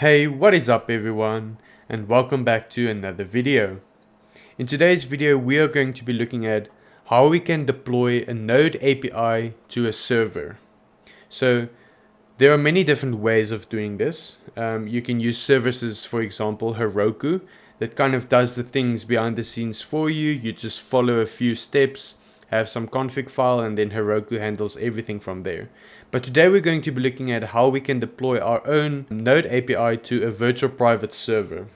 Hey, what is up everyone, and welcome back to another video. In today's video we are going to be looking at how we can deploy a Node API to a server. So there are many different ways of doing this. You can use services, for example Heroku, that kind of does the things behind the scenes for you. You just follow a few steps, have some config file, and then Heroku handles everything from there. But today we're going to be looking at how we can deploy our own Node API to a virtual private server.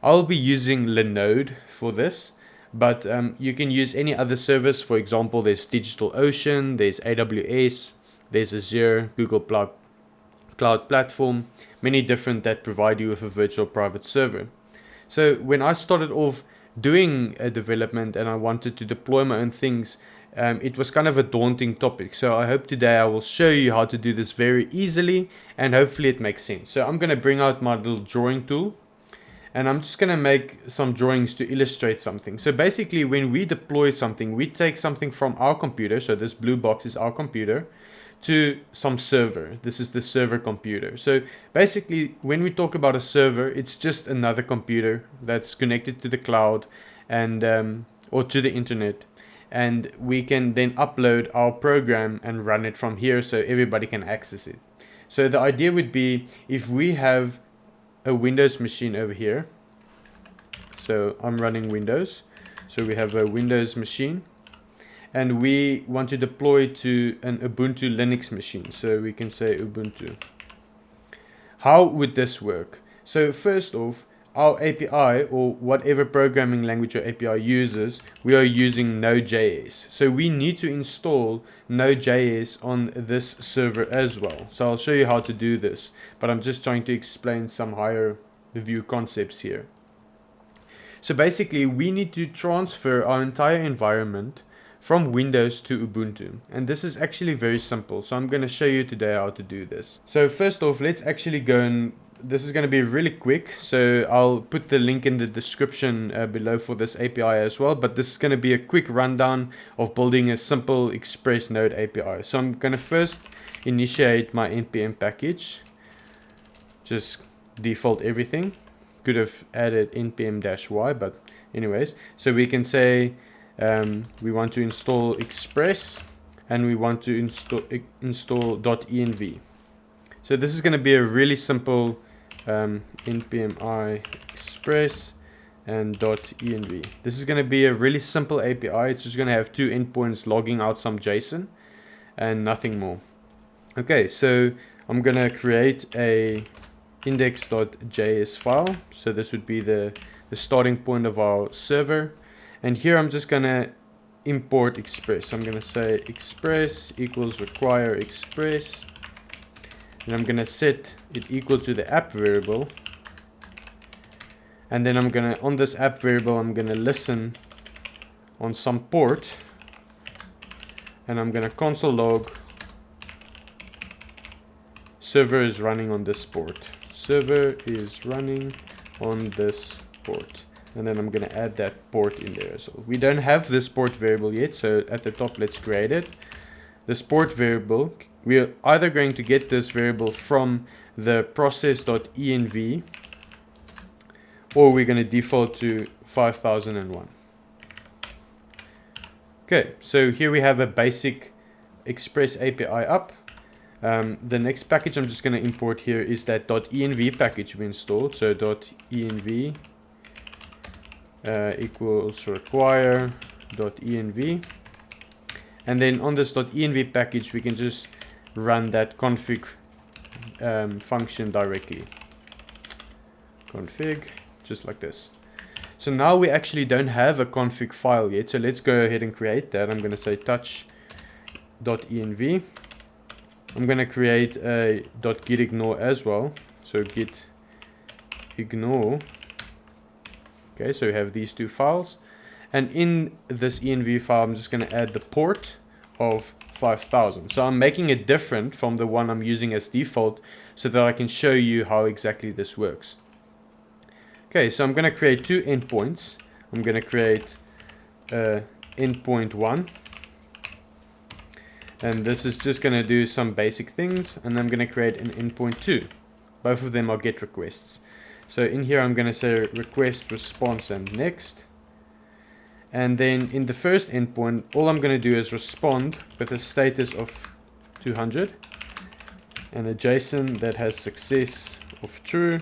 I'll be using Linode for this, but you can use any other service. For example, there's DigitalOcean, there's AWS, there's Azure, Google Cloud Platform, many different that provide you with a virtual private server. So when I started off doing a development and I wanted to deploy my own things, it was kind of a daunting topic. So I hope today I will show you how to do this very easily and hopefully it makes sense. So I'm going to bring out my little drawing tool and I'm just going to make some drawings to illustrate something. So basically when we deploy something, we take something from our computer. So this blue box is our computer, to some server. This is the server computer. So basically when we talk about a server, it's just another computer that's connected to the cloud and or to the internet, and we can then upload our program and run it from here so everybody can access it. So the idea would be, if we have a Windows machine over here, so I'm running Windows, so we have a Windows machine and we want to deploy to an Ubuntu Linux machine. So we can say Ubuntu. How would this work? So first off, our API, or whatever programming language your API uses, we are using NodeJS. So we need to install NodeJS on this server as well. So I'll show you how to do this, but I'm just trying to explain some higher view concepts here. So basically we need to transfer our entire environment from Windows to Ubuntu, and this is actually very simple. So I'm going to show you today how to do this. So first off, let's actually go, and this is going to be really quick, so I'll put the link in the description below for this API as well, but this is going to be a quick rundown of building a simple Express Node API. So I'm going to first initiate my npm package, just default everything. Could have added npm-y, but anyways, so we can say we want to install Express and we want to install .env. So this is going to be a really simple npm I express and .env. This is going to be a really simple API. It's just going to have two endpoints logging out some JSON and nothing more. Okay, so I'm going to create a index.js file. So this would be the starting point of our server. And here I'm just going to import Express. I'm going to say Express equals require Express. And I'm going to set it equal to the app variable. And then I'm going to, on this app variable, I'm going to listen on some port. And I'm going to console log server is running on this port. Server is running on this port. And then I'm going to add that port in there as well. We don't have this port variable yet, so at the top let's create it. This port variable, we're either going to get this variable from the process.env, or we're going to default to 5001. Okay, so here we have a basic Express API up. The next package I'm just going to import here is that .env package we installed. So .env equals require .env, and then on this .env package we can just run that config function directly. Config, just like this. So now we actually don't have a config file yet, so let's go ahead and create that. I'm going to say touch.env. I'm going to create a .gitignore as well, so git ignore. Okay, so we have these two files, and in this env file I'm just going to add the port of 5000. So I'm making it different from the one I'm using as default so that I can show you how exactly this works. Okay, so I'm going to create two endpoints. I'm going to create endpoint 1, and this is just going to do some basic things, and I'm going to create an endpoint 2. Both of them are GET requests. So in here I'm going to say request, response, and next. And then in the first endpoint, all I'm going to do is respond with a status of 200 and a JSON that has success of true,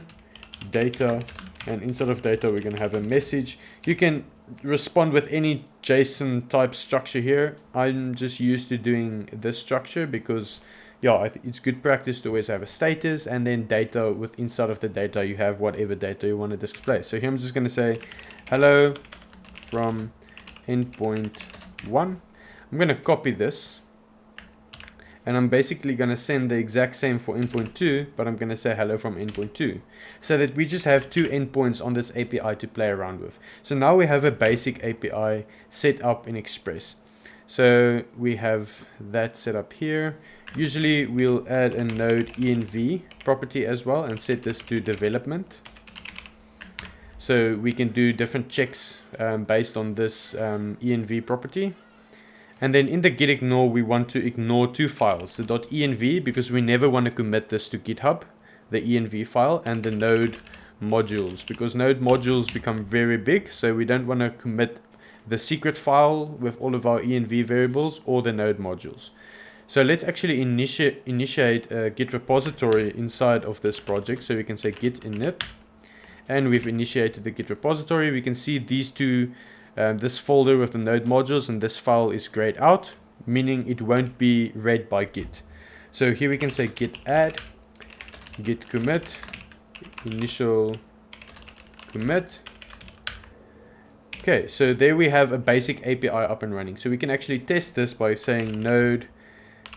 data, and inside of data we're going to have a message. You can respond with any JSON type structure here. I'm just used to doing this structure because yeah, it's good practice to always have a status and then data. With inside of the data you have whatever data you want to display. So here I'm just going to say hello from endpoint 1. I'm going to copy this and I'm basically going to send the exact same for endpoint 2, but I'm going to say hello from endpoint 2, so that we just have 2 endpoints on this API to play around with. So now we have a basic API set up in Express. So we have that set up here. Usually we'll add a node env property as well and set this to development. So we can do different checks based on this env property. And then in the git ignore, we want to ignore 2 files, the .env, because we never want to commit this to GitHub, the env file, and the node modules, because node modules become very big, so we don't want to commit the secret file with all of our env variables or the node modules. So let's actually initiate a git repository inside of this project. So we can say git init, and we've initiated the git repository. We can see these two, this folder with the node modules, and this file is grayed out, meaning it won't be read by Git. So here we can say git add, git commit, initial commit. Okay, so there we have a basic API up and running. So we can actually test this by saying node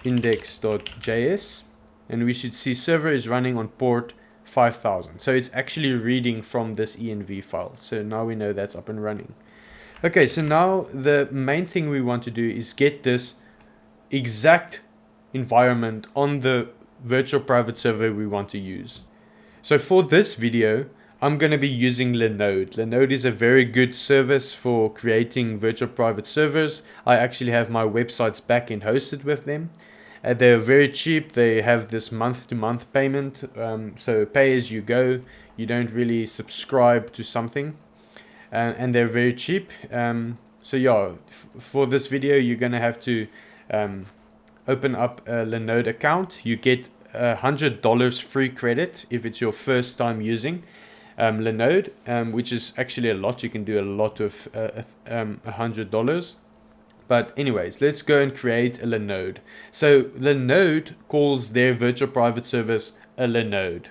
index.js, and we should see server is running on port 5000. So it's actually reading from this env file. So now we know that's up and running. Okay, so now the main thing we want to do is get this exact environment on the virtual private server we want to use. So for this video, I'm going to be using Linode. Linode is a very good service for creating virtual private servers. I actually have my websites backend hosted with them. They're very cheap. They have this month-to-month payment, so pay as you go. You don't really subscribe to something. And they're very cheap. So yeah, for this video you're gonna have to open up a Linode account. You get $100 free credit if it's your first time using Linode, which is actually a lot. You can do a lot with $100. But anyways, let's go and create a Linode. So Linode calls their virtual private service a Linode.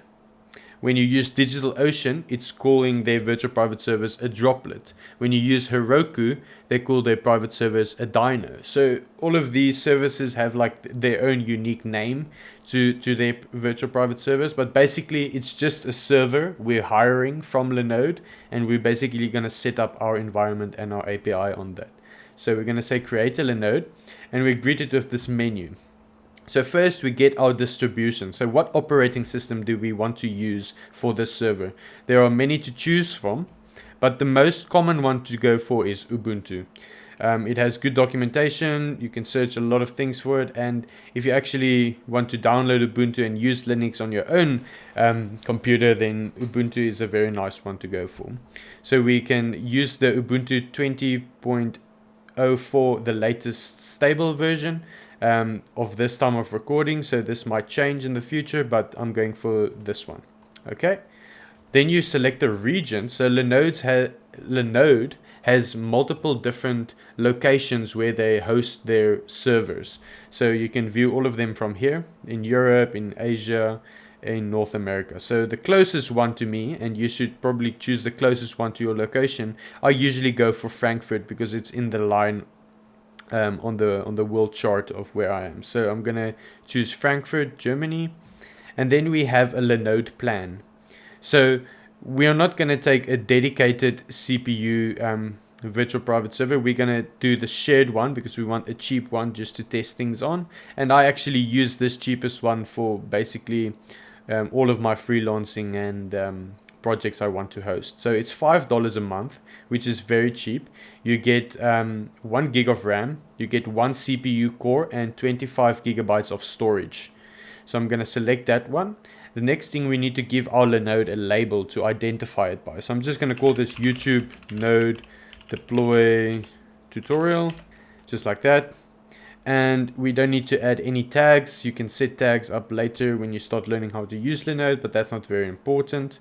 When you use DigitalOcean, it's calling their virtual private service a droplet. When you use Heroku, they call their private service a dyno. So all of these services have like their own unique name to their virtual private service. But basically, it's just a server we're hiring from Linode, and we're basically going to set up our environment and our API on that. So we're going to say create a Linode, and we're greeted with this menu. So first we get our distribution. So what operating system do we want to use for this server? There are many to choose from, but the most common one to go for is Ubuntu. It has good documentation. You can search a lot of things for it. And if you actually want to download Ubuntu and use Linux on your own computer, then Ubuntu is a very nice one to go for. So we can use the Ubuntu 20.04, the latest stable version. Of this time of recording, so this might change in the future, but I'm going for this one. Okay, then you select the region. So Linode has multiple different locations where they host their servers, so you can view all of them from here, in Europe, in Asia, in North America. So the closest one to me, and you should probably choose the closest one to your location. I usually go for Frankfurt because it's in the line on the world chart of where I am. So I'm gonna choose Frankfurt, Germany, and then we have a Linode plan. So we are not gonna take a dedicated CPU virtual private server. We're gonna do the shared one because we want a cheap one just to test things on. And I actually use this cheapest one for basically all of my freelancing and projects I want to host. So it's $5 a month, which is very cheap. You get 1 gig of RAM, you get 1 CPU core, and 25 gigabytes of storage. So I'm going to select that one. the next thing we need to give our Linode a label to identify it by. So I'm just going to call this YouTube Node Deploy Tutorial, just like that. And we don't need to add any tags. You can set tags up later when you start learning how to use Linode, but that's not very important.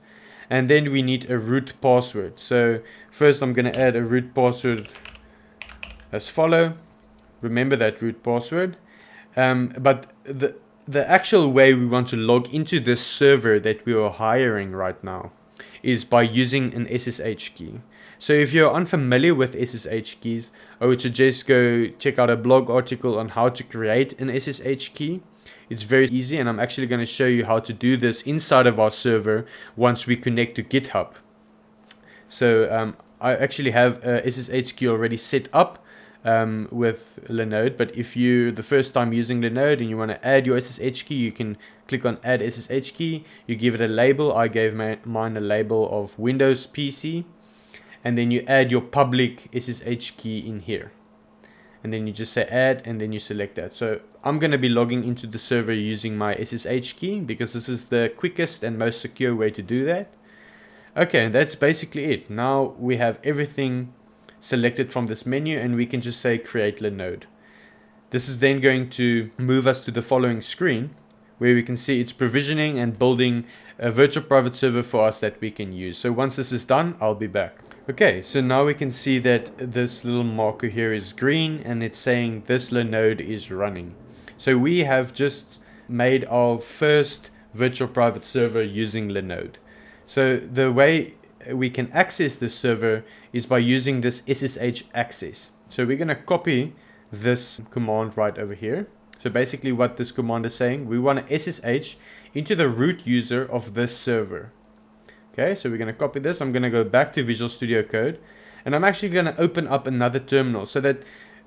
And then we need a root password. So first I'm going to add a root password as follow. Remember that root password. But the actual way we want to log into this server that we are hiring right now is by using an SSH key. So if you're unfamiliar with SSH keys, I would suggest go check out a blog article on how to create an SSH key. It's very easy, and I'm actually going to show you how to do this inside of our server once we connect to GitHub. So I actually have a SSH key already set up with Linode, but if you're the first time using Linode and you want to add your SSH key, you can click on add SSH key. You give it a label. I gave mine a label of Windows PC, and then you add your public SSH key in here, and then you just say add, and then you select that. So I'm going to be logging into the server using my SSH key because this is the quickest and most secure way to do that. Okay, that's basically it. Now we have everything selected from this menu, and we can just say create Linode. This is then going to move us to the following screen where we can see it's provisioning and building a virtual private server for us that we can use. So once this is done, I'll be back. Okay, so now we can see that this little marker here is green and it's saying this Linode is running. So we have just made our first virtual private server using Linode. So the way we can access this server is by using this SSH access. So we're going to copy this command right over here. So basically what this command is saying, we want to SSH into the root user of this server. Okay, so we're going to copy this. I'm going to go back to Visual Studio Code, and I'm actually going to open up another terminal. So that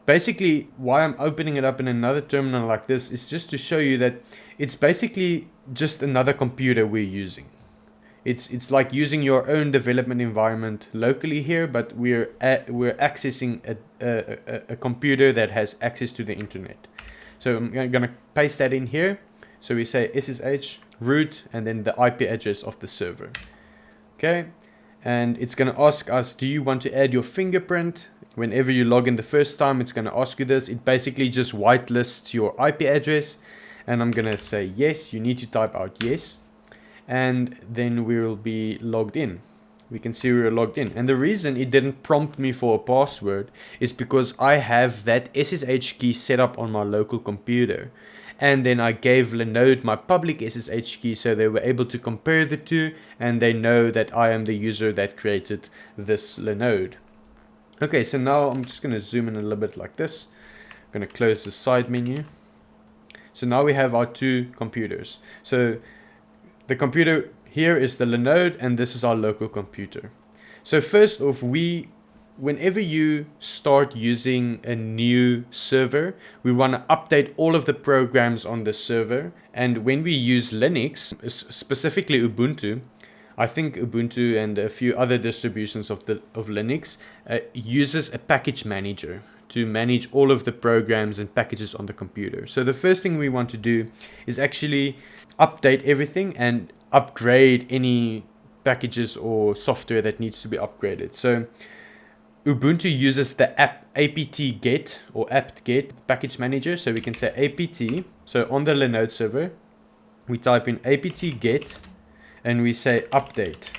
basically why I'm opening it up in another terminal like this is just to show you that it's basically just another computer we're using. It's like using your own development environment locally here, but we're accessing a computer that has access to the internet. So I'm going to paste that in here. So we say SSH root and then the IP address of the server. Okay, and it's going to ask us, do you want to add your fingerprint? Whenever you log in the first time, it's going to ask you this. It basically just whitelists your IP address, and I'm going to say yes. You need to type out yes, and then we will be logged in. We can see we were logged in, and the reason it didn't prompt me for a password is because I have that SSH key set up on my local computer. And then I gave Linode my public SSH key, so they were able to compare the two, and they know that I am the user that created this Linode. Okay, so now I'm just going to zoom in a little bit like this. I'm going to close the side menu. So now we have our two computers. So the computer here is the Linode, and this is our local computer. So first off, whenever you start using a new server, we want to update all of the programs on the server. And when we use Linux, specifically Ubuntu, I think Ubuntu and a few other distributions of Linux uses a package manager to manage all of the programs and packages on the computer. So the first thing we want to do is actually update everything and upgrade any packages or software that needs to be upgraded. So Ubuntu uses the apt-get or apt-get package manager. So we can say apt. So on the Linode server, we type in apt-get and we say update.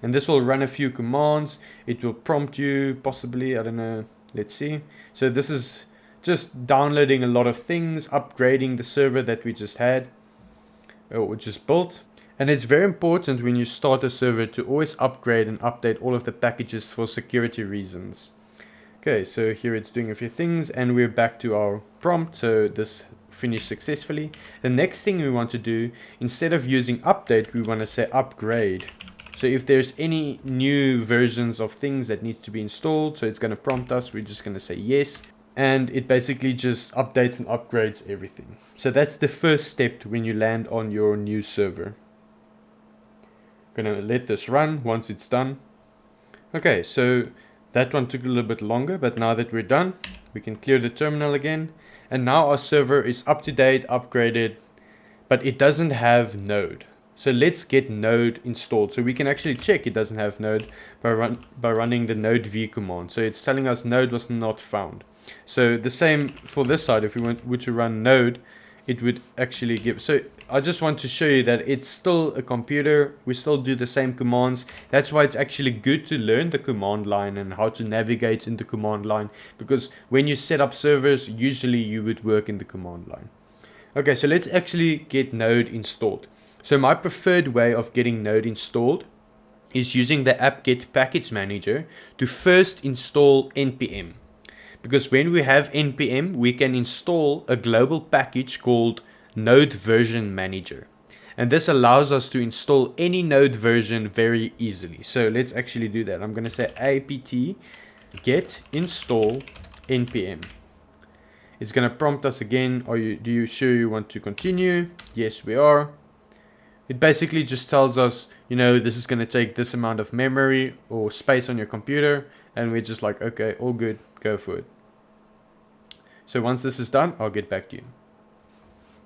And this will run a few commands. It will prompt you possibly, I don't know, let's see. So this is just downloading a lot of things, upgrading the server that we just had or just built. And it's very important when you start a server to always upgrade and update all of the packages for security reasons. Okay, so here it's doing a few things and we're back to our prompt. So this finished successfully. The next thing we want to do, instead of using update, we want to say upgrade. So if there's any new versions of things that needs to be installed, so it's going to prompt us, we're just going to say yes. And it basically just updates and upgrades everything. So that's the first step when you land on your new server. Gonna let this run once it's done. Okay, so that one took a little bit longer, but now that we're done, we can clear the terminal again. And now our server is up to date, upgraded, but it doesn't have Node. So let's get Node installed. So we can actually check it doesn't have Node by running the node v command. So it's telling us Node was not found. So the same for this side. If we were to run Node, it would actually give. So I just want to show you that it's still a computer. We still do the same commands. That's why it's actually good to learn the command line and how to navigate in the command line, because when you set up servers, usually you would work in the command line. Okay, so let's actually get Node installed. So my preferred way of getting Node installed is using the apt-get package manager to first install npm. Because when we have npm, we can install a global package called Node Version Manager. And this allows us to install any Node version very easily. So let's actually do that. I'm going to say apt-get install npm. It's going to prompt us again. Do you sure you want to continue? Yes, we are. It basically just tells us, you know, this is going to take this amount of memory or space on your computer. And we're just like, okay, all good, go for it. So once this is done, I'll get back to you.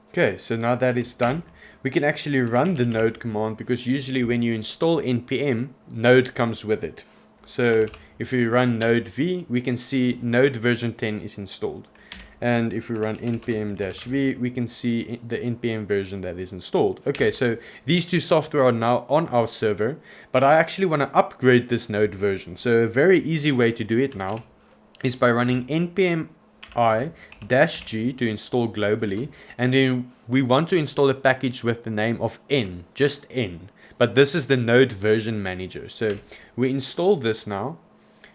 Okay, so now that it's done, we can actually run the node command, because usually when you install npm, node comes with it. So if we run node v, we can see node version 10 is installed. And if we run npm-v, we can see the npm version that is installed. Okay, so these two software are now on our server, but I actually want to upgrade this node version. So a very easy way to do it now is by running npm i-g to install globally, and then we want to install a package with the name of n, just n. But this is the node version manager. So we install this now.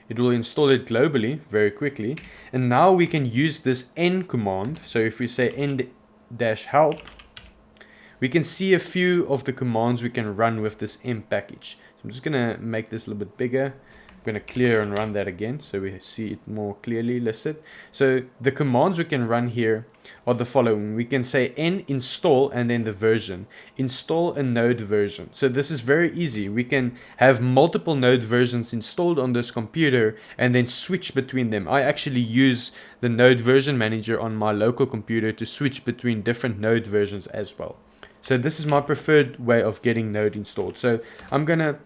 It will install it globally very quickly. And now we can use this n command. So if we say n-help, we can see a few of the commands we can run with this m package. So I'm just going to make this a little bit bigger. I'm going to clear and run that again so we see it more clearly listed. So the commands we can run here are the following. We can say n install and then the version. Install a node version. So this is very easy. We can have multiple node versions installed on this computer and then switch between them. I actually use the node version manager on my local computer to switch between different node versions as well. So this is my preferred way of getting Node installed. So I'm going to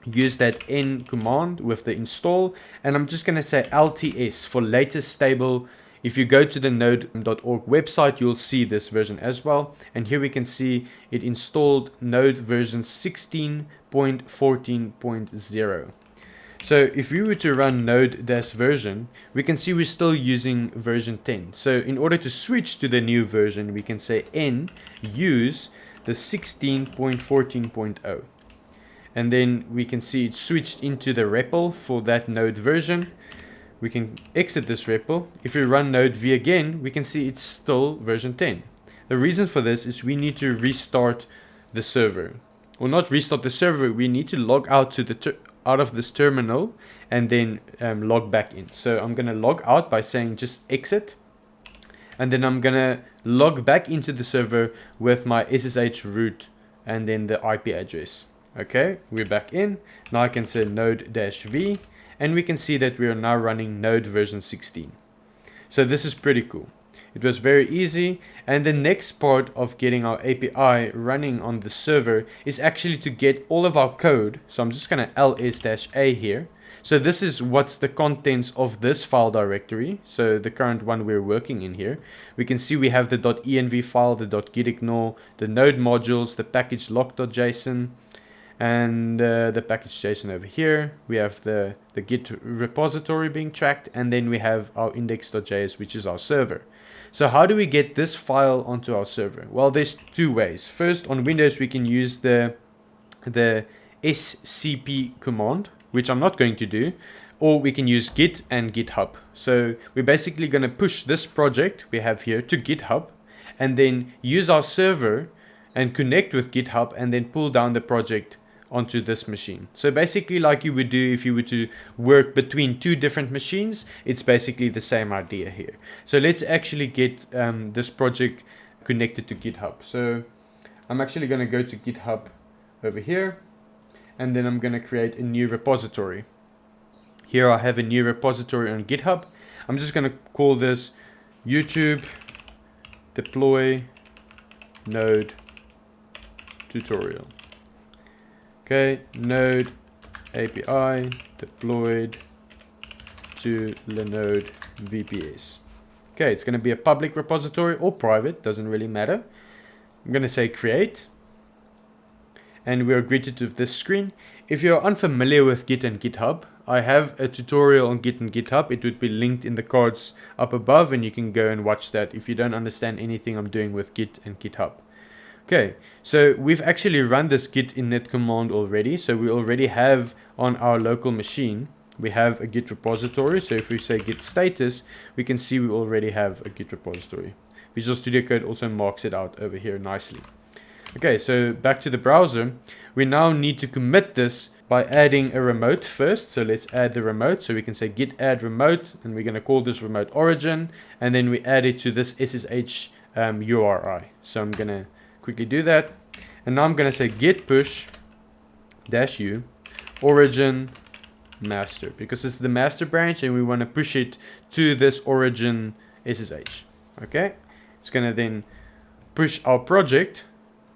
use that n command with the install, and I'm just going to say LTS for latest stable. If you go to the node.org website, you'll see this version as well. And here we can see it installed Node version 16.14.0. So if we were to run node-version, we can see we're still using version 10. So in order to switch to the new version, we can say n use the 16.14.0. And then we can see it switched into the REPL for that node version. We can exit this REPL. If we run node v again, we can see it's still version 10. The reason for this is we need to restart the server. Or not restart the server, we need to log out to the out of this terminal and then log back in. So I'm going to log out by saying just exit. And then I'm going to log back into the server with my SSH root and then the IP address. Okay, we're back in. Now I can say node-v, and we can see that we are now running Node version 16. So this is pretty cool. It was very easy, and the next part of getting our API running on the server is actually to get all of our code. So I'm just going to ls-a here. So this is what's the contents of this file directory. So the current one we're working in here. We can see we have the .env file, the .gitignore, the node modules, the package lock.json, and the package JSON over here. We have the Git repository being tracked, and then we have our index.js, which is our server. So how do we get this file onto our server? Well, there's two ways. First, on Windows, we can use the scp command, which I'm not going to do, or we can use Git and GitHub. So we're basically going to push this project we have here to GitHub, and then use our server and connect with GitHub, and then pull down the project onto this machine. So basically like you would do if you were to work between two different machines, it's basically the same idea here. So let's actually get this project connected to GitHub. So I'm actually going to go to GitHub over here, and then I'm going to create a new repository. Here I have a new repository on GitHub. I'm just going to call this YouTube deploy node tutorial. Okay, Node API deployed to Linode VPS. Okay, it's going to be a public repository or private, doesn't really matter. I'm going to say create, and we are greeted with this screen. If you're unfamiliar with Git and GitHub, I have a tutorial on Git and GitHub. It would be linked in the cards up above, and you can go and watch that if you don't understand anything I'm doing with Git and GitHub. Okay, so we've actually run this git init command already. So we already have on our local machine, we have a Git repository. So if we say git status, we can see we already have a Git repository. Visual Studio Code also marks it out over here nicely. Okay, so back to the browser. We now need to commit this by adding a remote first. So let's add the remote. So we can say git add remote, and we're going to call this remote origin, and then we add it to this ssh URI. So I'm going to quickly do that, and now I'm going to say git push -u origin master, because it's the master branch and we want to push it to this origin ssh. Okay, it's going to then push our project.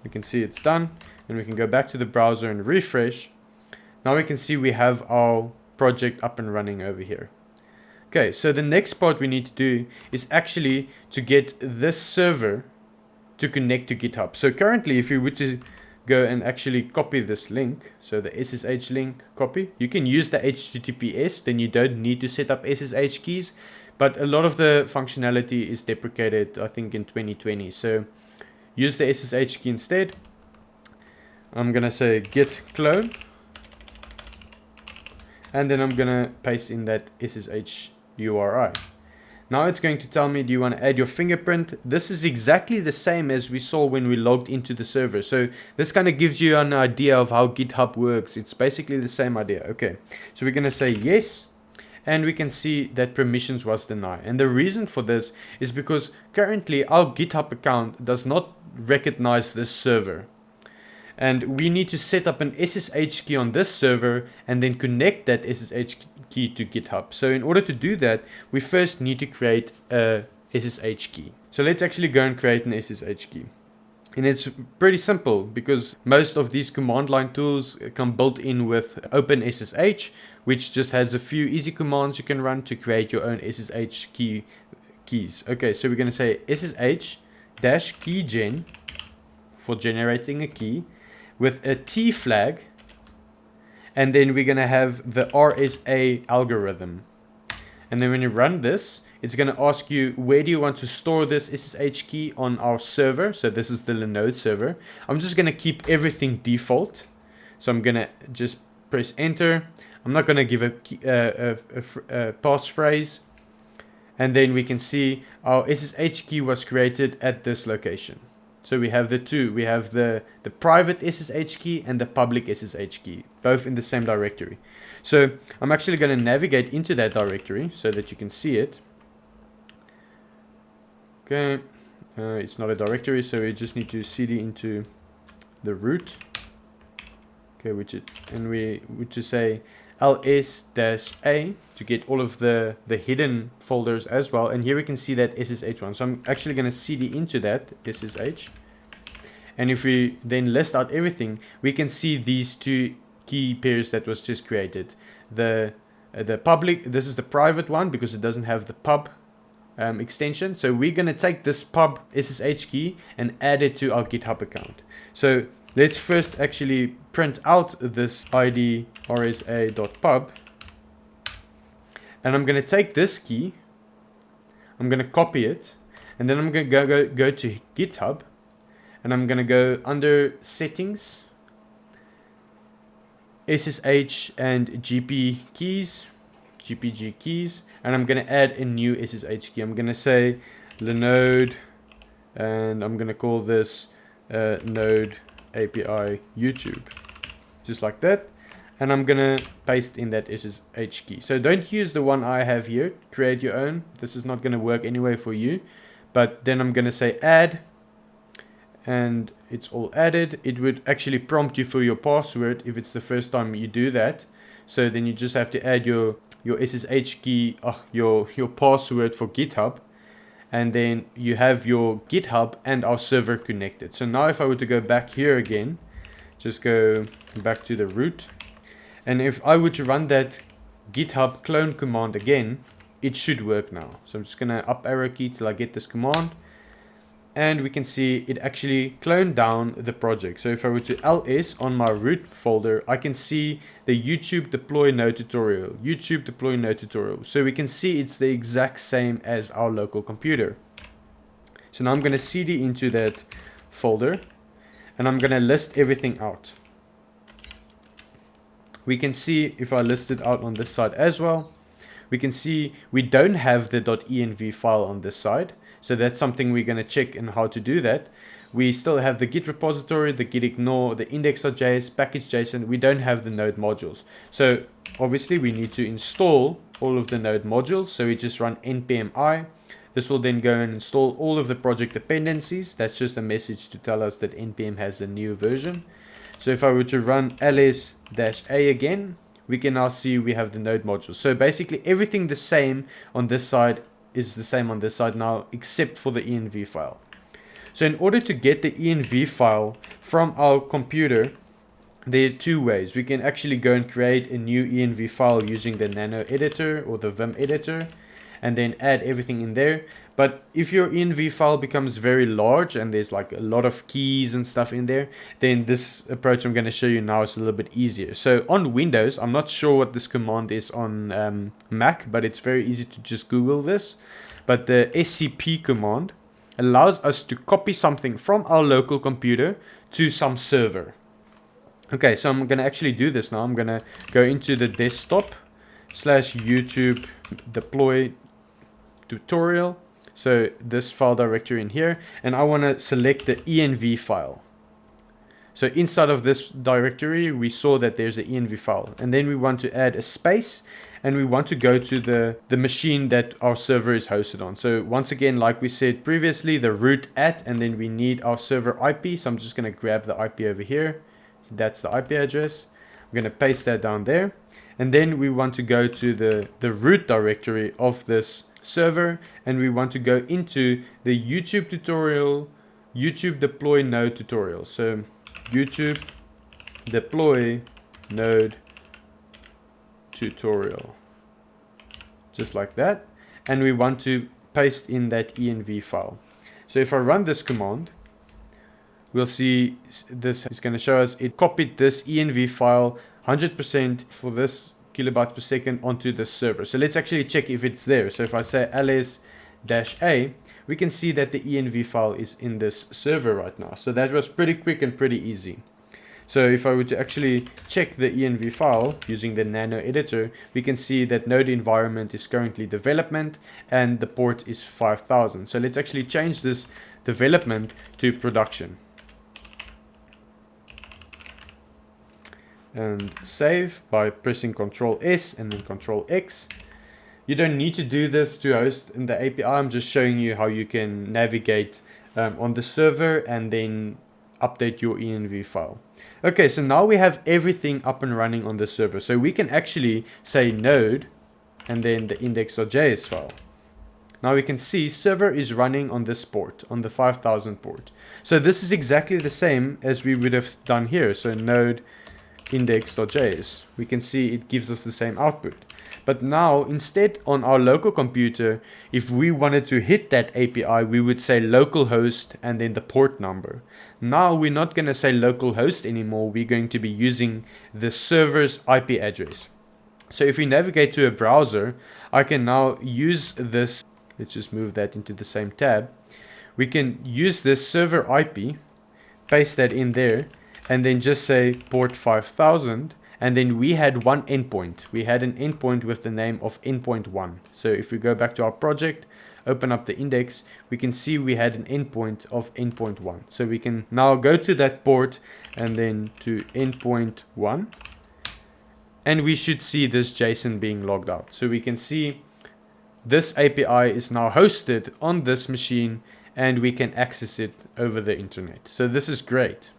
We can see it's done, and we can go back to the browser and refresh. Now we can see we have our project up and running over here. Okay, so the next part we need to do is actually to get this server to connect to GitHub. So currently, if you were to go and actually copy this link, so the SSH link copy, you can use the HTTPS, then you don't need to set up SSH keys, but a lot of the functionality is deprecated, I think, in 2020. So use the SSH key instead. I'm gonna say git clone, and then I'm gonna paste in that SSH URI. Now it's going to tell me, do you want to add your fingerprint? This is exactly the same as we saw when we logged into the server. So this kind of gives you an idea of how GitHub works. It's basically the same idea. Okay, so we're going to say yes, and we can see that permissions was denied. And the reason for this is because currently our GitHub account does not recognize this server. And we need to set up an SSH key on this server and then connect that SSH key to GitHub. So in order to do that, we first need to create a SSH key. So let's actually go and create an SSH key. And it's pretty simple because most of these command line tools come built in with OpenSSH, which just has a few easy commands you can run to create your own SSH keys. Okay, so we're going to say ssh-keygen for generating a key with a T flag, and then we're going to have the RSA algorithm. And then when you run this, it's going to ask you, where do you want to store this SSH key on our server? So this is the Linode server. I'm just going to keep everything default. So I'm going to just press enter. I'm not going to give a passphrase. And then we can see our SSH key was created at this location. So we have the two. We have the private SSH key and the public SSH key, both in the same directory. So I'm actually going to navigate into that directory so that you can see it. Okay, it's not a directory, so we just need to cd into the root. Okay, we just say ls-a to get all of the hidden folders as well. And here we can see that SSH one. So I'm actually going to cd into that SSH. And if we then list out everything, we can see these two key pairs that was just created. The public, this is the private one because it doesn't have the pub extension. So we're going to take this pub SSH key and add it to our GitHub account. So let's first actually print out this id rsa.pub, and I'm going to take this key, I'm going to copy it, and then I'm going to go to GitHub, and I'm going to go under settings, SSH and GPG keys, and I'm going to add a new SSH key. I'm going to say Linode, and I'm going to call this Node API YouTube, just like that. And I'm gonna paste in that SSH key. So don't use the one I have here, create your own. This is not gonna work anyway for you. But then I'm gonna say add, and it's all added. It would actually prompt you for your password if it's the first time you do that. So then you just have to add your SSH key, your password for GitHub, and then you have your GitHub and our server connected. So now if I were to go back here again just go back to the root. And if I were to run that GitHub clone command again, it should work now. So I'm just going to up arrow key till I get this command. And we can see it actually cloned down the project. So if I were to ls on my root folder, I can see the YouTube deploy node tutorial, YouTube deploy node tutorial. So we can see it's the exact same as our local computer. So now I'm going to cd into that folder and I'm going to list everything out. We can see if I list it out on this side as well, we can see we don't have the .env file on this side. So that's something we're going to check and how to do that. We still have the Git repository, the Git ignore, the index.js, package.json. We don't have the Node modules. So obviously we need to install all of the Node modules. So we just run npm I. This will then go and install all of the project dependencies. That's just a message to tell us that npm has a new version. So if I were to run ls-a again, we can now see we have the Node modules. So basically everything the same on this side is the same on this side now, except for the env file. So in order to get the env file from our computer, there are two ways. We can actually go and create a new env file using the nano editor or the vim editor, and then add everything in there. But if your env file becomes very large and there's like a lot of keys and stuff in there, then this approach I'm going to show you now is a little bit easier. So on Windows, I'm not sure what this command is on Mac, but it's very easy to just Google this. But the scp command allows us to copy something from our local computer to some server. Okay, so I'm going to actually do this now. I'm going to go into the desktop /YouTube deploy tutorial. So this file directory in here, and I want to select the env file. So inside of this directory, we saw that there's an env file, and then we want to add a space, and we want to go to the machine that our server is hosted on. So once again, like we said previously, the root @ and then we need our server IP. So I'm just going to grab the IP over here. That's the IP address. I'm going to paste that down there. And then we want to go to the root directory of this server, and we want to go into the YouTube tutorial, YouTube deploy node tutorial. So YouTube deploy node tutorial, just like that. And we want to paste in that env file. So if I run this command, we'll see this is going to show us it copied this env file 100% for this kilobytes per second onto the server. So let's actually check if it's there. So if I say ls-a, we can see that the env file is in this server right now. So that was pretty quick and pretty easy. So if I were to actually check the env file using the nano editor, we can see that node environment is currently development and the port is 5000. So let's actually change this development to production. And save by pressing Ctrl S and then Ctrl X. You don't need to do this to host in the API. I'm just showing you how you can navigate on the server and then update your env file. Okay, so now we have everything up and running on the server. So we can actually say node and then the index.js file. Now we can see server is running on this port, on the 5000 port. So this is exactly the same as we would have done here. So node index.js. We can see it gives us the same output. But now instead on our local computer, if we wanted to hit that API, we would say localhost and then the port number. Now we're not going to say localhost anymore. We're going to be using the server's IP address. So if we navigate to a browser, I can now use this. Let's just move that into the same tab. We can use this server IP, paste that in there, and then just say port 5000, and then we had one endpoint. We had an endpoint with the name of endpoint 1. So if we go back to our project, open up the index, we can see we had an endpoint of endpoint 1. So we can now go to that port and then to endpoint 1, and we should see this JSON being logged out. So we can see this API is now hosted on this machine and we can access it over the internet. So this is great.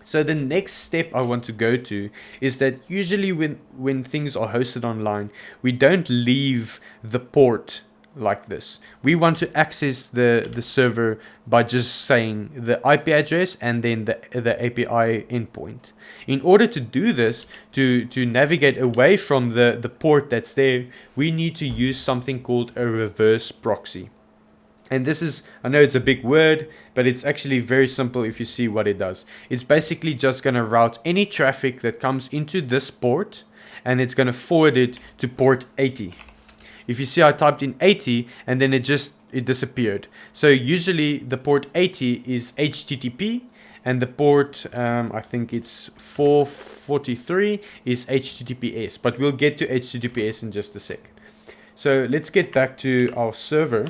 So the next step I want to go to is that usually when things are hosted online, we don't leave the port like this. We want to access the server by just saying the IP address and then the API endpoint. In order to do this, to navigate away from the port that's there, we need to use something called a reverse proxy. And this is, I know it's a big word, but it's actually very simple if you see what it does. It's basically just going to route any traffic that comes into this port, and it's going to forward it to port 80. If you see, I typed in 80 and then it disappeared. So usually the port 80 is HTTP, and the port, I think it's 443 is HTTPS, but we'll get to HTTPS in just a sec. So let's get back to our server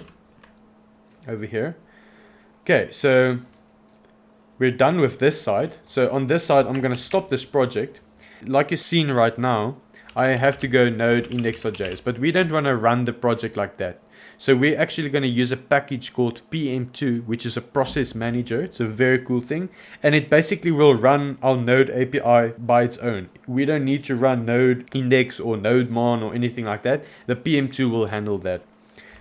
over here. Okay, so we're done with this side. So on this side, I'm going to stop this project. Like you're seeing right now, I have to go node index.js, but we don't want to run the project like that. So we're actually going to use a package called PM2, which is a process manager. It's a very cool thing, and it basically will run our Node API by its own. We don't need to run node index or nodemon or anything like that. The PM2 will handle that.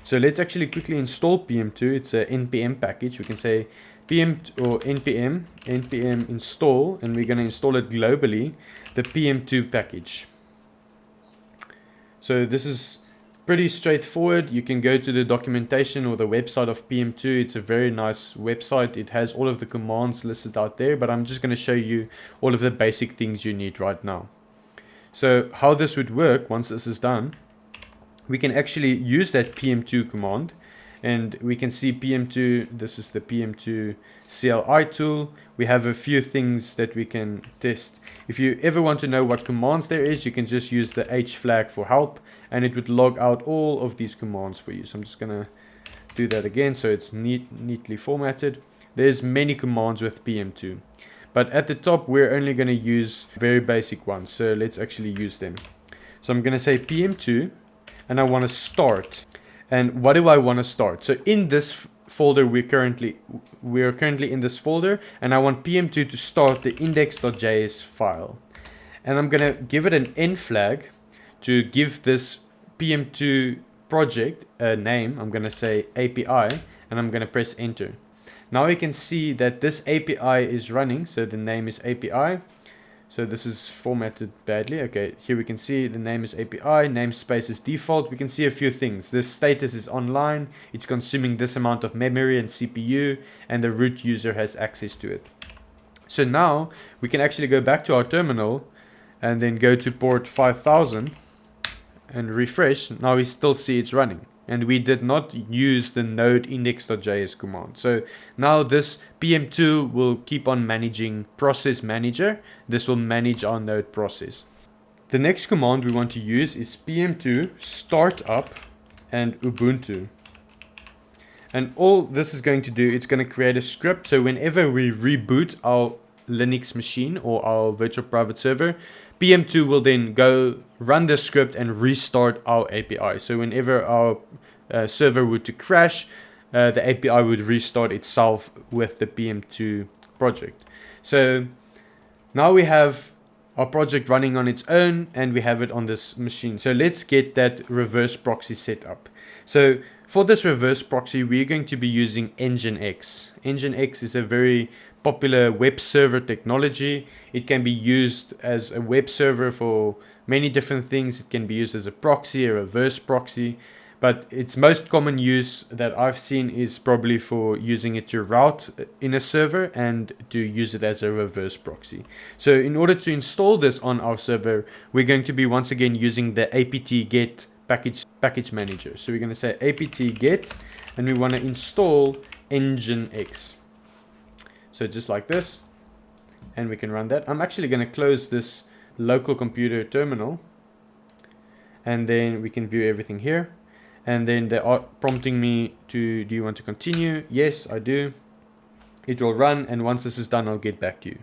So let's actually quickly install PM2. It's a npm package. We can say pm or npm install, and we're going to install it globally, the PM2 package. So this is pretty straightforward. You can go to the documentation or the website of PM2. It's a very nice website. It has all of the commands listed out there, but I'm just going to show you all of the basic things you need right now. So how this would work once this is done, we can actually use that PM2 command, and we can see PM2, this is the PM2 CLI tool. We have a few things that we can test. If you ever want to know what commands there is, you can just use the H flag for help, and it would log out all of these commands for you. So I'm just gonna do that again so it's neatly formatted. There's many commands with PM2, but at the top we're only going to use very basic ones. So let's actually use them. So I'm going to say PM2, and I want to start. And what do I want to start? So in this folder, we are currently in this folder, and I want PM2 to start the index.js file. And I'm going to give it an N flag to give this PM2 project a name. I'm going to say API, and I'm going to press enter. Now you can see that this API is running. So the name is API. So this is formatted badly. Okay, here we can see the name is API, namespace is default. We can see a few things. This status is online, it's consuming this amount of memory and CPU, and the root user has access to it. So now we can actually go back to our terminal and then go to port 5000 and refresh. Now we still see it's running. And we did not use the node index.js command. So now this PM2 will keep on managing process manager. This will manage our node process. The next command we want to use is PM2 startup and Ubuntu. And all this is going to do, it's going to create a script. So whenever we reboot our Linux machine or our virtual private server, PM2 will then go run the script and restart our API. So whenever our server were to crash, the API would restart itself with the PM2 project. So now we have our project running on its own, and we have it on this machine. So let's get that reverse proxy set up. So for this reverse proxy, we're going to be using Nginx. Nginx is a very popular web server technology. It can be used as a web server for many different things. It can be used as a proxy, a reverse proxy, but its most common use that I've seen is probably for using it to route in a server and to use it as a reverse proxy. So in order to install this on our server, we're going to be once again using the apt-get package manager. So we're going to say apt-get, and we want to install Nginx. So just like this, and we can run that. I'm actually going to close this local computer terminal, and then we can view everything here. And then they are prompting me to, do you want to continue? Yes, I do. It will run, and once this is done, I'll get back to you.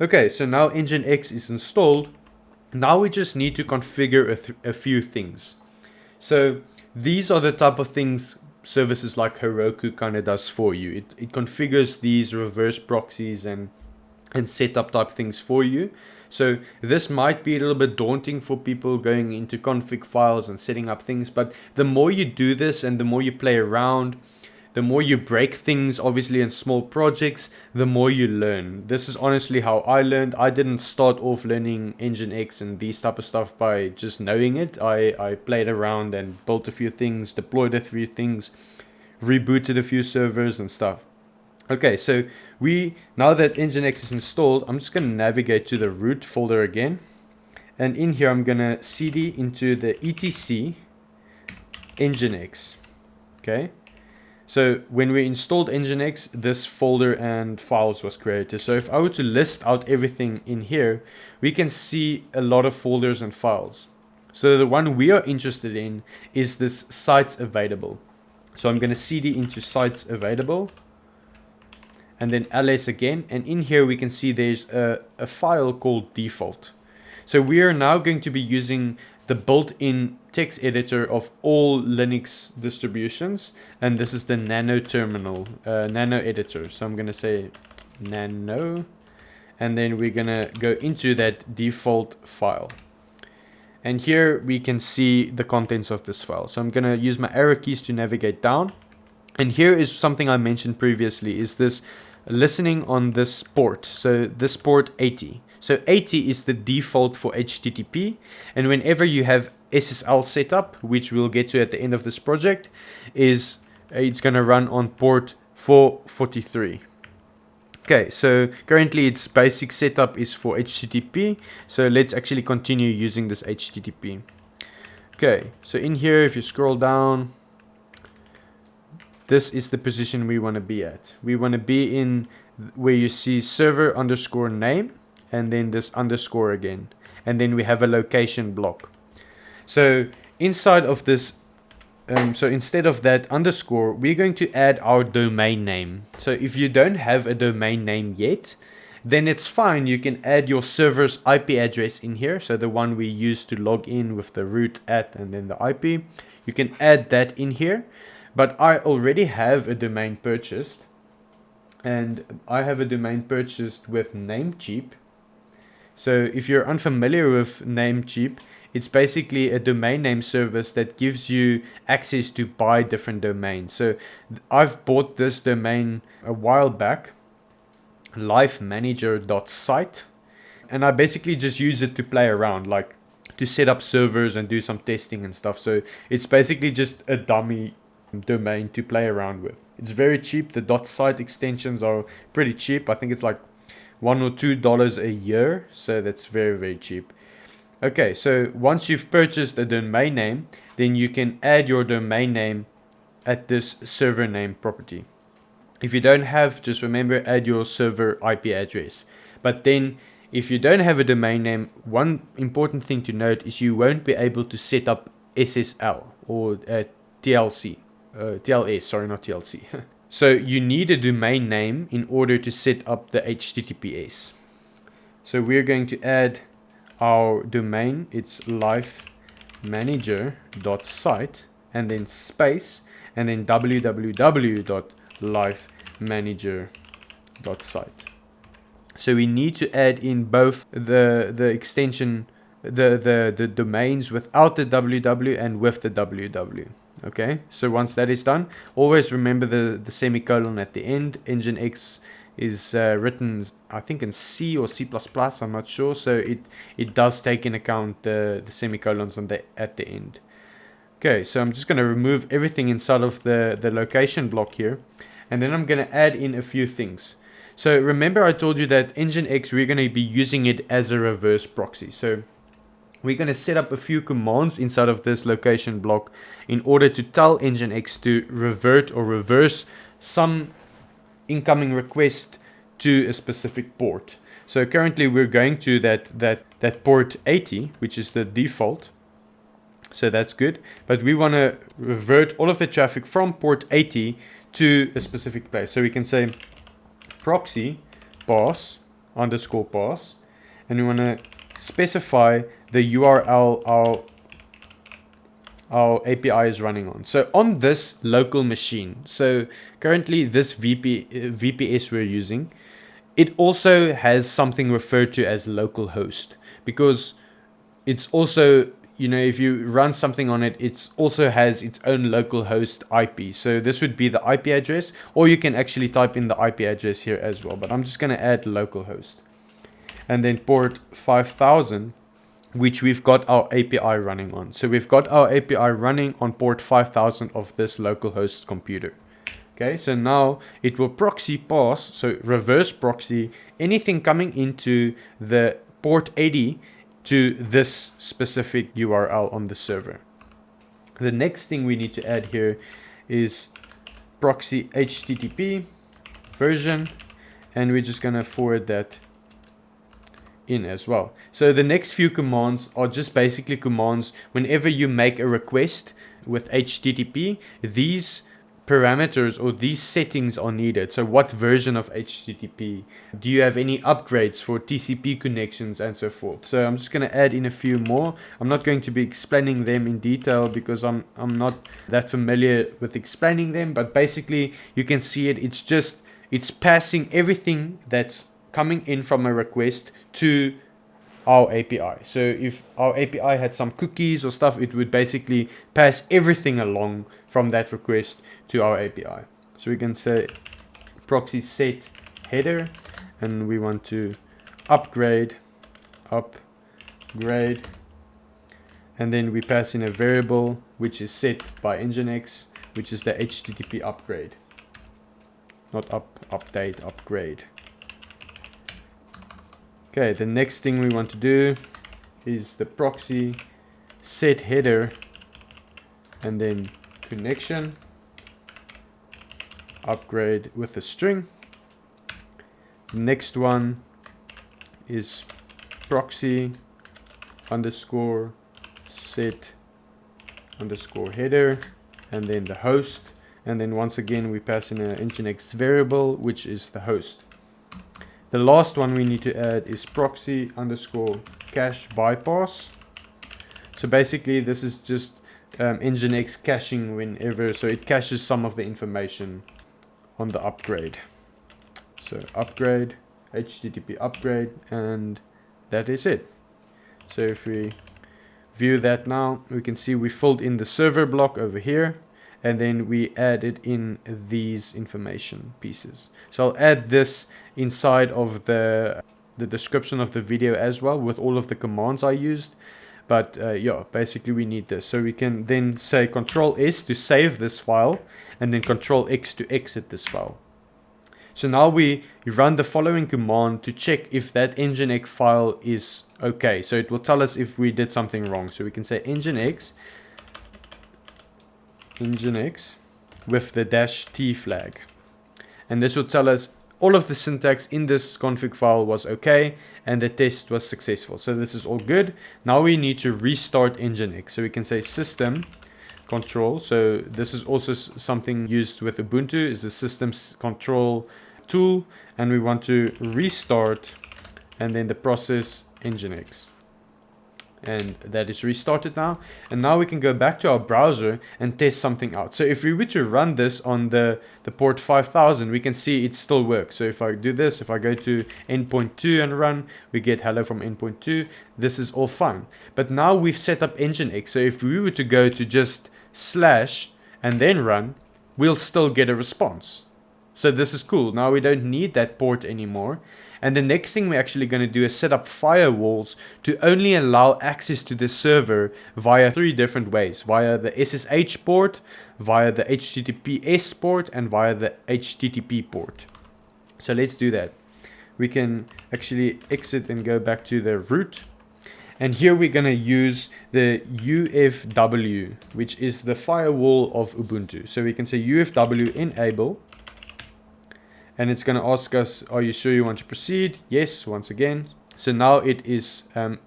Okay, so now Nginx is installed. Now we just need to configure a few things. So these are the type of things services like Heroku kind of does for you. It configures these reverse proxies and setup type things for you. So this might be a little bit daunting for people going into config files and setting up things, but the more you do this and the more you play around, the more you break things, obviously in small projects, the more you learn. This is honestly how I learned. I didn't start off learning Nginx and these type of stuff by just knowing it. I played around and built a few things, deployed a few things, rebooted a few servers and stuff. Okay, so now that Nginx is installed, I'm just going to navigate to the root folder again. And in here, I'm going to cd into the etc Nginx. Okay. So when we installed Nginx, this folder and files was created. So if I were to list out everything in here, we can see a lot of folders and files. So the one we are interested in is this sites available. So I'm going to cd into sites available and then ls again. And in here we can see there's a file called default. So we are now going to be using the built-in text editor of all Linux distributions, and this is the nano terminal, nano editor. So I'm going to say nano, and then we're going to go into that default file. And here we can see the contents of this file. So I'm going to use my arrow keys to navigate down. And here is something I mentioned previously, is this listening on this port. So this port 80. So 80 is the default for HTTP, and whenever you have SSL set up, which we'll get to at the end of this project, it's going to run on port 443. Okay, so currently its basic setup is for HTTP, so let's actually continue using this HTTP. Okay, so in here, if you scroll down, this is the position we want to be at. We want to be in where you see server underscore name, and then this underscore again, and then we have a location block. So inside of this, so instead of that underscore, we're going to add our domain name. So if you don't have a domain name yet, then it's fine. You can add your server's IP address in here. So the one we use to log in with the root at and then the IP, you can add that in here. But I already have a domain purchased, and I have a domain purchased with Namecheap. So if you're unfamiliar with Namecheap, it's basically a domain name service that gives you access to buy different domains. So I've bought this domain a while back, lifemanager.site, and I basically just use it to play around, like to set up servers and do some testing and stuff. So it's basically just a dummy domain to play around with. It's very cheap. The .site extensions are pretty cheap. I think it's like $1 or $2 a year, so that's very, very cheap. Okay, so once you've purchased a domain name, then you can add your domain name at this server name property. If you don't have, just remember, add your server IP address. But then if you don't have a domain name, one important thing to note is you won't be able to set up SSL or TLC. TLS, sorry, not TLC. So you need a domain name in order to set up the HTTPS. So we're going to add our domain. It's lifemanager.site and then space and then www.lifemanager.site. So we need to add in both the extension, the domains without the www and with the www. Okay, so once that is done, always remember the semicolon at the end. Nginx is written, I think, in C or C++, I'm not sure. So it does take in account the semicolons at the end. Okay, so I'm just going to remove everything inside of the location block here. And then I'm going to add in a few things. So remember I told you that Nginx, we're going to be using it as a reverse proxy. So we're going to set up a few commands inside of this location block in order to tell Nginx to revert or reverse some incoming request to a specific port. So currently we're going to that port 80, which is the default. So that's good. But we want to revert all of the traffic from port 80 to a specific place. So we can say proxy pass underscore pass, and we want to specify the URL our API is running on. So on this local machine, so currently this VPS we're using It also has something referred to as localhost, because it's also, you know, if you run something on it, it also has its own localhost IP. So this would be the IP address, or you can actually type in the IP address here as well. But I'm just going to add localhost. And then port 5000, which we've got our API running on. So we've got our API running on port 5000 of this localhost computer. Okay, so now it will proxy pass, so reverse proxy anything coming into the port 80 to this specific URL on the server. The next thing we need to add here is proxy HTTP version, and we're just going to forward that in as well. So the next few commands are just basically commands whenever you make a request with HTTP, these parameters or these settings are needed. So what version of HTTP? Do you have any upgrades for TCP connections and so forth? So I'm just going to add in a few more. I'm not going to be explaining them in detail because I'm not that familiar with explaining them, but basically you can see it. It's passing everything that's coming in from a request to our API. So if our API had some cookies or stuff, it would basically pass everything along from that request to our API. So we can say proxy set header, and we want to upgrade, and then we pass in a variable which is set by Nginx, which is the HTTP upgrade, not update, upgrade. Okay, the next thing we want to do is the proxy set header and then connection upgrade with a string. The next one is proxy underscore set underscore header and then the host, and then once again we pass in an Nginx variable which is the host. The last one we need to add is proxy underscore cache bypass. So basically this is just Nginx caching whenever, so it caches some of the information on the upgrade. So upgrade, HTTP upgrade, and that is it. So if we view that now, we can see we filled in the server block over here, and then we added in these information pieces. So I'll add this inside of the description of the video as well with all of the commands I used. But yeah, basically we need this. So we can then say Control S to save this file and then Control X to exit this file. So now we run the following command to check if that Nginx file is okay. So it will tell us if we did something wrong. So we can say Nginx with the -t flag. And this will tell us all of the syntax in this config file was okay and the test was successful. So this is all good. Now we need to restart Nginx. So we can say system control. So this is also something used with Ubuntu, is the systems control tool, and we want to restart and then the process Nginx. And that is restarted now. And now we can go back to our browser and test something out. So if we were to run this on the port 5000, we can see it still works. So if I do this, if I go to endpoint 2 and run, we get hello from endpoint 2. This is all fine. But now we've set up Nginx. So if we were to go to just / and then run, we'll still get a response. So this is cool. Now we don't need that port anymore. And the next thing we're actually going to do is set up firewalls to only allow access to this server via 3 different ways. Via the SSH port, via the HTTPS port, and via the HTTP port. So let's do that. We can actually exit and go back to the root. And here we're going to use the UFW, which is the firewall of Ubuntu. So we can say UFW enable. And it's going to ask us, are you sure you want to proceed? Yes, once again. So now it is,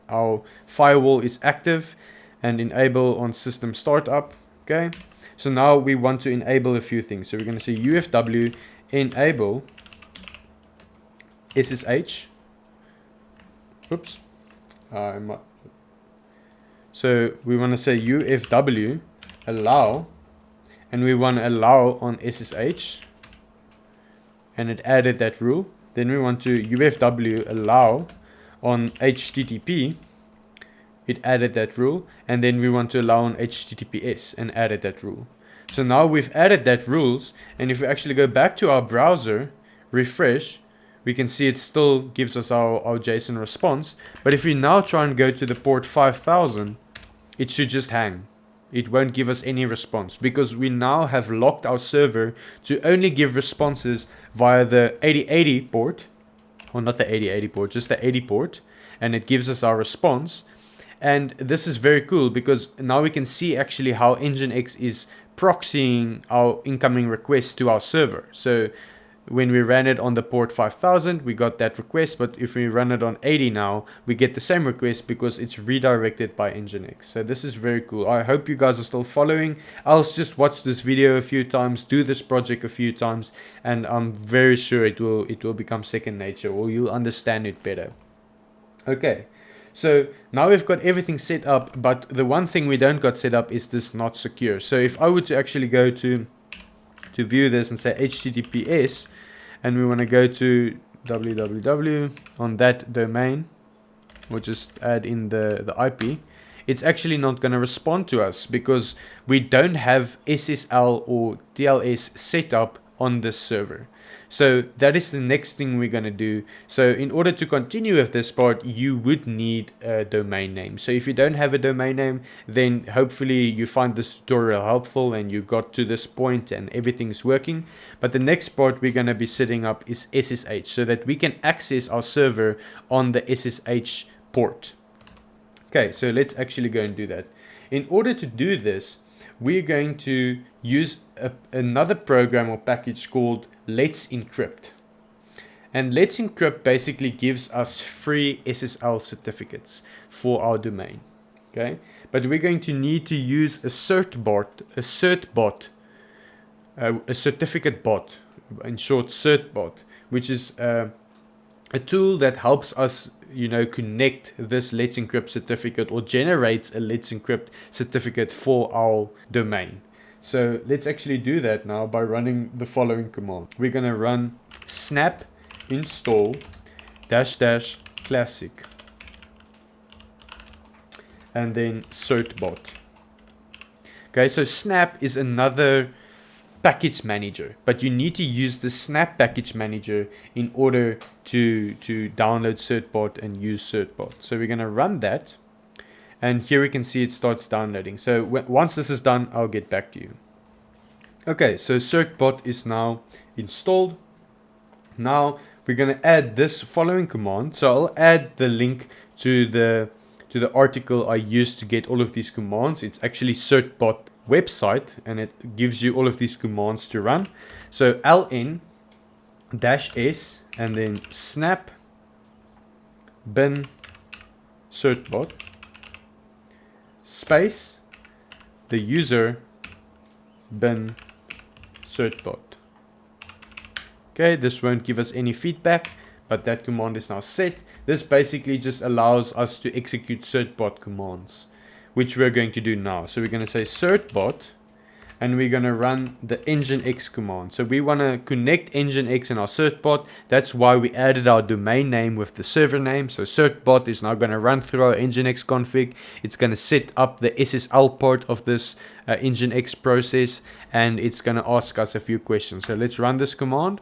our firewall is active and enable on system startup. Okay. So now we want to enable a few things. So we're going to say UFW enable SSH. Oops. So we want to say UFW allow, and we want to allow on SSH. And it added that rule. then we want to ufw allow on HTTP. It added that rule, and then we want to allow on HTTPS and added that rule. So now we've added that rules, and if we actually go back to our browser, refresh, we can see it still gives us our JSON response. But if we now try and go to the port 5000, it should just hang. It won't give us any response because we now have locked our server to only give responses via the 8080 port, or not the 8080 port, just the 80 port, and it gives us our response. And this is very cool because now we can see actually how Nginx is proxying our incoming requests to our server. So when we ran it on the port 5000, we got that request, but if we run it on 80 now, we get the same request because it's redirected by Nginx. So this is very cool. I hope you guys are still following. I'll just watch this video a few times, do this project a few times, and I'm very sure it will become second nature, or you'll understand it better. Okay. So now we've got everything set up, but the one thing we don't got set up is this not secure. So if I were to actually go to view this and say HTTPS, and we want to go to www on that domain, we'll just add in the IP, it's actually not going to respond to us because we don't have SSL or TLS set up on this server. So that is the next thing we're going to do. So in order to continue with this part, you would need a domain name. So if you don't have a domain name, then hopefully you find this tutorial helpful and you got to this point and everything's working. But the next part we're going to be setting up is SSH so that we can access our server on the SSH port. Okay, so let's actually go and do that. In order to do this, we're going to use another program or package called Let's Encrypt. And Let's Encrypt basically gives us free SSL certificates for our domain. Okay, but we're going to need to use a certbot, a certificate bot, in short Certbot, which is a tool that helps us, connect this Let's Encrypt certificate or generates a Let's Encrypt certificate for our domain. So let's actually do that now by running the following command. We're going to run snap install -- classic and then certbot. Okay, so snap is another package manager, but you need to use the snap package manager in order to download certbot and use certbot. So we're going to run that, and here we can see it starts downloading. So once this is done, I'll get back to you. Okay, so certbot is now installed. Now we're going to add this following command. So I'll add the link to the article I used to get all of these commands. It's actually Certbot website, and it gives you all of these commands to run. So ln -s and then snap bin certbot space the user bin certbot. Okay, this won't give us any feedback, but that command is now set. This basically just allows us to execute certbot commands, which we're going to do now. So we're going to say certbot, and we're going to run the Nginx command. So we want to connect Nginx and our certbot. That's why we added our domain name with the server name. So certbot is now going to run through our Nginx config. It's going to set up the SSL part of this Nginx process, and it's going to ask us a few questions. So let's run this command.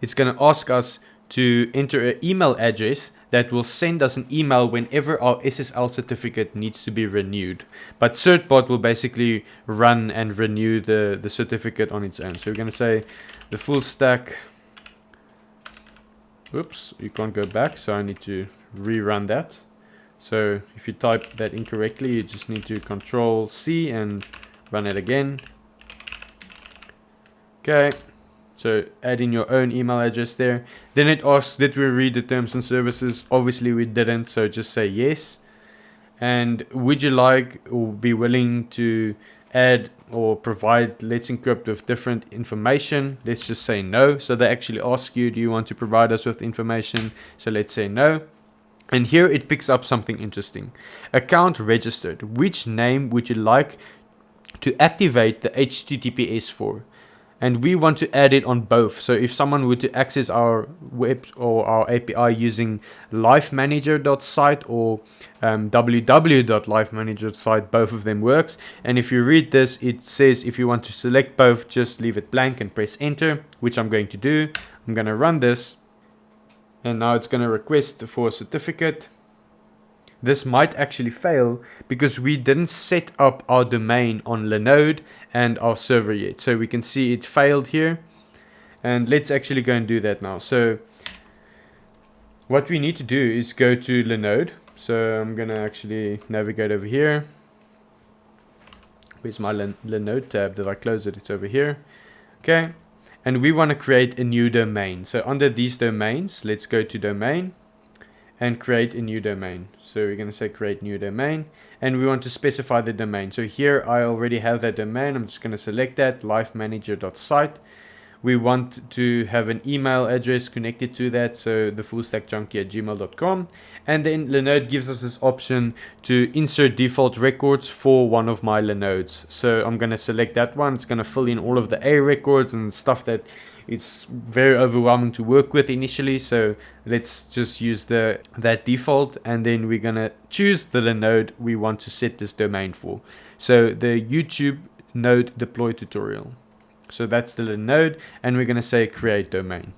It's going to ask us to enter an email address that will send us an email whenever our SSL certificate needs to be renewed. But Certbot will basically run and renew the certificate on its own. So we're going to say the full stack. Oops, you can't go back, so I need to rerun that. So if you type that incorrectly, you just need to Control C and run it again. Okay. So add in your own email address there. Then it asks, did we read the terms and services? Obviously we didn't, so just say yes. And would you like or be willing to add or provide Let's Encrypt with different information? Let's just say no. So they actually ask you, do you want to provide us with information? So let's say no. And here it picks up something interesting. Account registered. Which name would you like to activate the HTTPS for? and we want to add it on both. So if someone were to access our web or our API using lifemanager.site or www.lifemanager.site, both of them works. And if you read this, it says if you want to select both, just leave it blank and press enter, which I'm going to do. I'm going to run this, and now it's going to request for a certificate. This might actually fail because we didn't set up our domain on Linode and our server yet. So we can see it failed here. And let's actually go and do that now. So what we need to do is go to Linode. So I'm going to actually navigate over here. Where's my Linode tab? Did I close it? It's over here. Okay. And we want to create a new domain. So under these domains, let's go to domain and create a new domain. So we're going to say create new domain, and we want to specify the domain. So here I already have that domain. I'm just going to select that, lifemanager.site. We want to have an email address connected to that, so the fullstackjunkie@gmail.com. And then Linode gives us this option to insert default records for one of my Linodes. So I'm going to select that one. It's going to fill in all of the A records and stuff that it's very overwhelming to work with initially. So let's just use that default, and then we're going to choose the Linode we want to set this domain for. So the YouTube node deploy tutorial. So that's the Linode, and we're going to say create domain.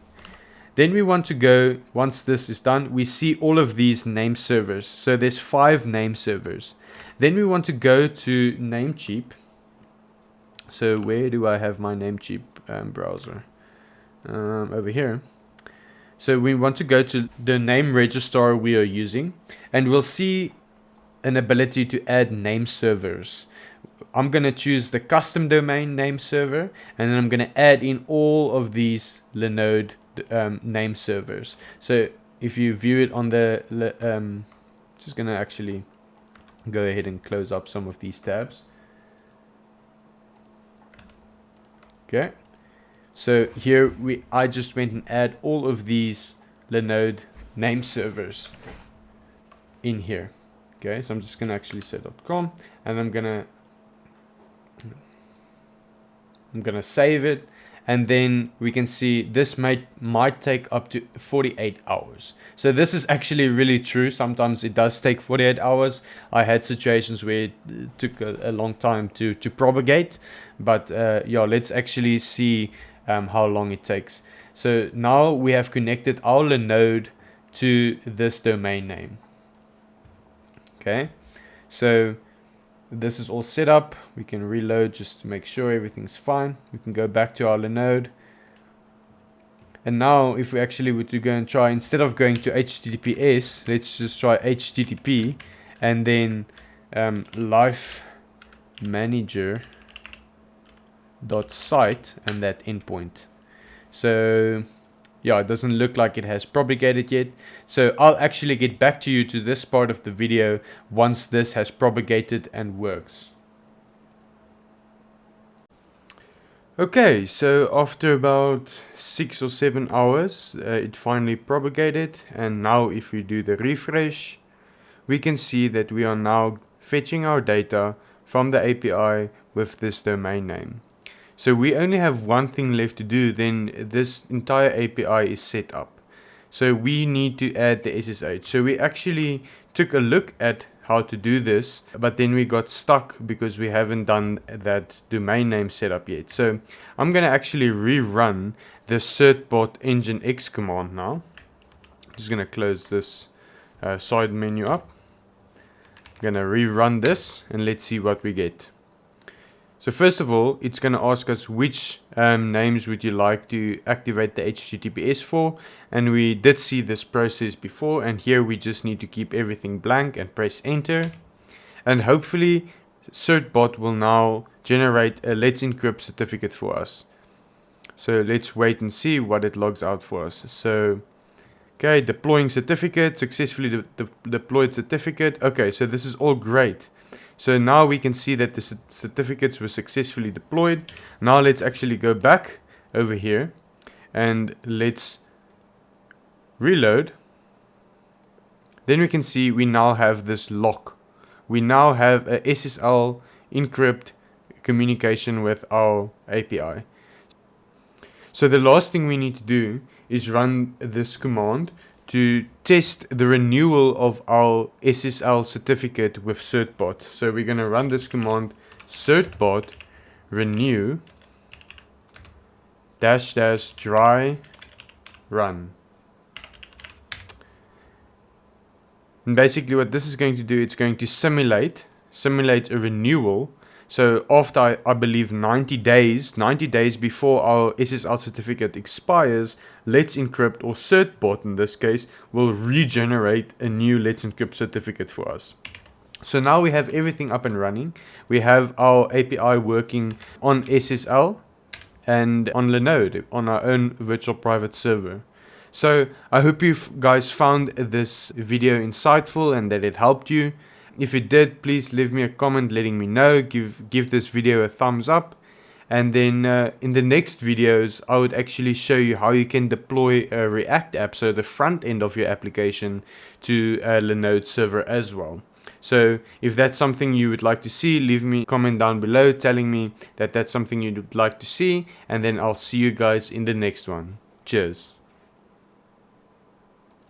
Then we want to go, once this is done, we see all of these name servers. So there's 5 name servers. Then we want to go to Namecheap. So where do I have my Namecheap browser? Over here. So we want to go to the name registrar we are using, and we'll see an ability to add name servers. I'm going to choose the custom domain name server, and then I'm going to add in all of these Linode name servers. So if you view it on the just going to actually go ahead and close up some of these tabs. Okay. So here I just went and add all of these Linode name servers in here. Okay, so I'm just gonna actually say .com, and I'm gonna save it, and then we can see this might take up to 48 hours. So this is actually really true. Sometimes it does take 48 hours. I had situations where it took a long time to propagate, but yeah, let's actually see how long it takes. So now we have connected our Linode to this domain name. Okay, so this is all set up. We can reload just to make sure everything's fine. We can go back to our Linode. And now if we actually were to go and try, instead of going to HTTPS, let's just try HTTP, and then lifemanager.site and that endpoint. So yeah, it doesn't look like it has propagated yet. So I'll actually get back to you to this part of the video once this has propagated and works. Okay, so after about 6 or 7 hours, it finally propagated. And now if we do the refresh, we can see that we are now fetching our data from the API with this domain name. So we only have one thing left to do, then this entire API is set up. So we need to add the SSH. So we actually took a look at how to do this, but then we got stuck because we haven't done that domain name setup yet. So I'm going to actually rerun the Certbot Nginx command now. I'm just going to close this side menu up. I'm going to rerun this, and let's see what we get. So first of all, it's going to ask us which names would you like to activate the HTTPS for. And we did see this process before, and here we just need to keep everything blank and press enter. And hopefully Certbot will now generate a Let's Encrypt certificate for us. So let's wait and see what it logs out for us. So okay, deploying certificate, successfully deployed certificate. Okay, so this is all great. So now we can see that the certificates were successfully deployed. Now let's actually go back over here and let's reload. Then we can see we now have this lock. We now have a SSL encrypt communication with our API. So the last thing we need to do is run this command to test the renewal of our SSL certificate with Certbot. So we're going to run this command certbot renew --dry run. And basically what this is going to do, it's going to simulate a renewal. So after I believe 90 days before our SSL certificate expires, Let's Encrypt, or Certbot in this case, will regenerate a new Let's Encrypt certificate for us. So now we have everything up and running. We have our API working on SSL and on Linode, on our own virtual private server. So I hope you guys found this video insightful and that it helped you. If it did, please leave me a comment letting me know. Give this video a thumbs up. And then in the next videos, I would actually show you how you can deploy a React app, so the front end of your application, to a Linode server as well. So if that's something you would like to see, leave me a comment down below telling me that that's something you'd like to see. And then I'll see you guys in the next one. Cheers.